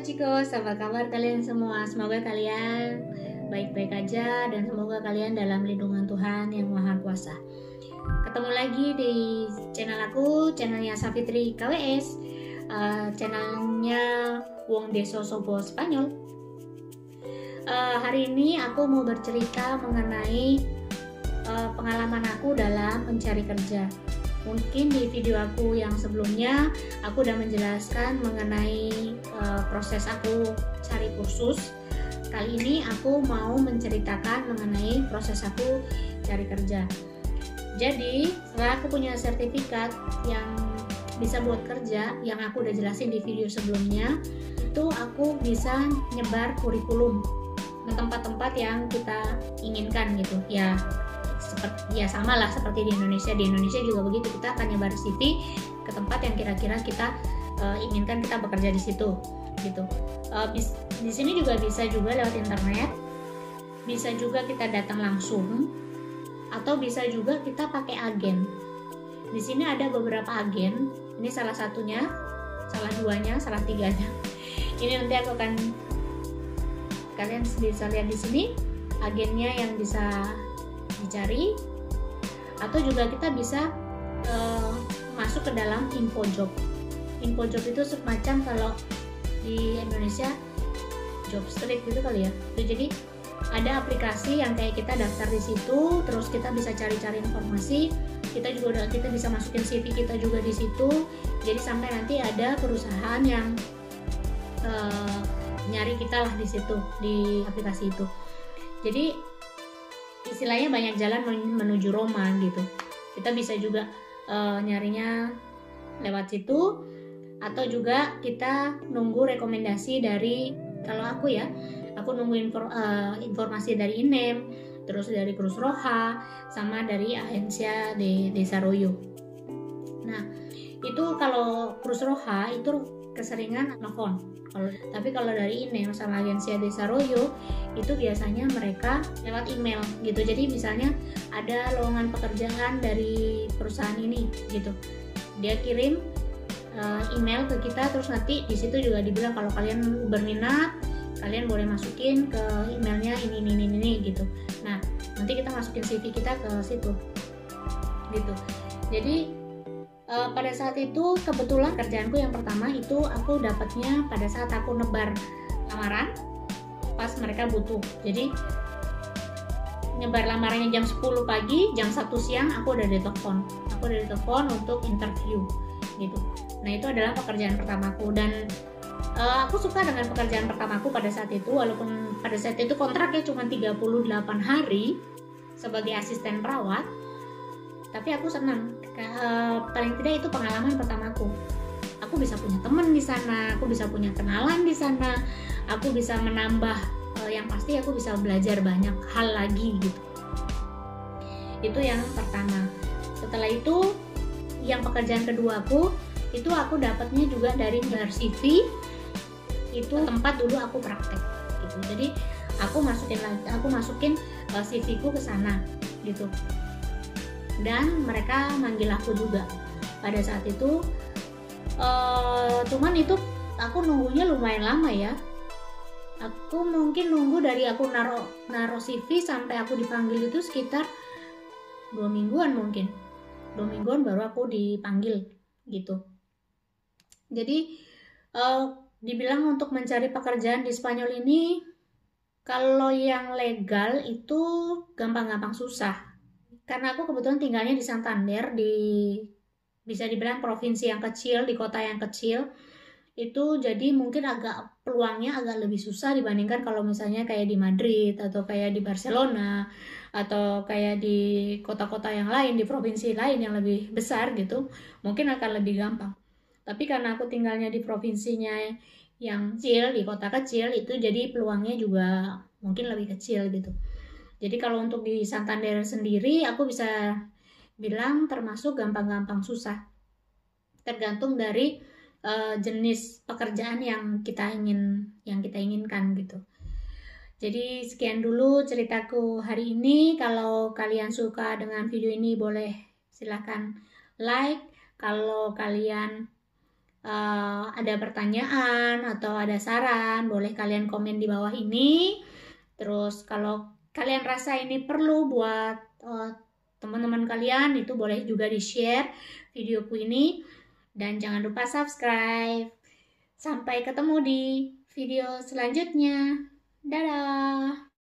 chicos, apa kabar kalian semua? Semoga kalian baik-baik aja dan semoga kalian dalam lindungan Tuhan yang Maha Kuasa. Ketemu lagi di channel aku, channelnya Savitri KWS, channelnya Wong Deso Sobo Spanyol. Hari ini aku mau bercerita mengenai pengalaman aku dalam mencari kerja. Mungkin di video aku yang sebelumnya aku udah menjelaskan mengenai proses aku cari kursus. Kali ini aku mau menceritakan mengenai proses aku cari kerja. Jadi setelah aku punya sertifikat yang bisa buat kerja, yang aku udah jelasin di video sebelumnya, itu aku bisa nyebar kurikulum ke tempat-tempat yang kita inginkan gitu ya. Ya sama lah seperti di Indonesia juga begitu, kita akan nyebar CV ke tempat yang kira-kira kita inginkan kita bekerja di situ gitu. Di sini juga bisa juga lewat internet, bisa juga kita datang langsung, atau bisa juga kita pakai agen. Di sini ada beberapa agen, ini salah satunya, salah duanya, salah tiganya. Ini nanti aku akan, kalian bisa lihat di sini agennya yang bisa dicari, atau juga kita bisa masuk ke dalam info job. Info job itu semacam kalau di Indonesia job street gitu kali ya. Jadi ada aplikasi yang kayak kita daftar di situ, terus kita bisa cari-cari informasi. Kita bisa masukin CV kita juga di situ. Jadi sampai nanti ada perusahaan yang nyari kita lah di situ, di aplikasi itu. Jadi istilahnya banyak jalan menuju Roma gitu. Kita bisa juga nyarinya lewat situ, atau juga kita nunggu rekomendasi dari, kalau aku ya, aku nunggu informasi dari INEM, terus dari Cruz Roja, sama dari Agencia de Desarrollo. Nah, itu kalau Cruz Roja itu keseringan nelfon. Tapi kalau dari INEM sama Agencia de Desarrollo itu biasanya mereka lewat email gitu. Jadi misalnya ada lowongan pekerjaan dari perusahaan ini gitu, dia kirim email ke kita, terus nanti di situ juga dibilang kalau kalian berminat, kalian boleh masukin ke emailnya ini gitu. Nah, nanti kita masukin CV kita ke situ gitu. Jadi pada saat itu kebetulan kerjaanku yang pertama itu aku dapatnya pada saat aku nebar lamaran pas mereka butuh. Jadi nyebar lamarannya jam 10 pagi, jam 1 siang aku udah ditelepon. Aku udah ditelepon untuk interview gitu. Nah, itu adalah pekerjaan pertamaku, dan aku suka dengan pekerjaan pertamaku pada saat itu, walaupun pada saat itu kontraknya cuma 38 hari sebagai asisten perawat. Tapi aku senang, paling tidak itu pengalaman pertamaku. Aku bisa punya teman di sana, aku bisa punya kenalan di sana, aku bisa menambah, yang pasti aku bisa belajar banyak hal lagi gitu. Itu yang pertama. Setelah itu, yang pekerjaan kedua aku, itu aku dapatnya juga dari CV. Itu tempat dulu aku praktek gitu. Jadi aku masukin CV ku ke sana gitu. Dan mereka manggil aku juga pada saat itu. Cuman itu aku nunggunya lumayan lama ya. Aku mungkin nunggu dari aku naro CV sampai aku dipanggil itu sekitar 2 mingguan mungkin. 2 mingguan baru aku dipanggil gitu. Jadi dibilang untuk mencari pekerjaan di Spanyol ini, kalau yang legal itu gampang-gampang susah. Karena aku kebetulan tinggalnya di Santander, bisa dibilang provinsi yang kecil, di kota yang kecil, itu jadi mungkin peluangnya agak lebih susah dibandingkan kalau misalnya kayak di Madrid, atau kayak di Barcelona, atau kayak di kota-kota yang lain, di provinsi lain yang lebih besar gitu, mungkin akan lebih gampang. Tapi karena aku tinggalnya di provinsinya yang kecil, di kota kecil, itu jadi peluangnya juga mungkin lebih kecil gitu. Jadi kalau untuk di Santander sendiri, aku bisa bilang termasuk gampang-gampang susah. Tergantung dari jenis pekerjaan yang kita inginkan gitu. Jadi sekian dulu ceritaku hari ini. Kalau kalian suka dengan video ini, boleh silahkan like. Kalau kalian ada pertanyaan atau ada saran, boleh kalian komen di bawah ini. Terus kalau kalian rasa ini perlu buat teman-teman kalian, itu boleh juga di-share videoku ini. Dan jangan lupa subscribe. Sampai ketemu di video selanjutnya. Dadah!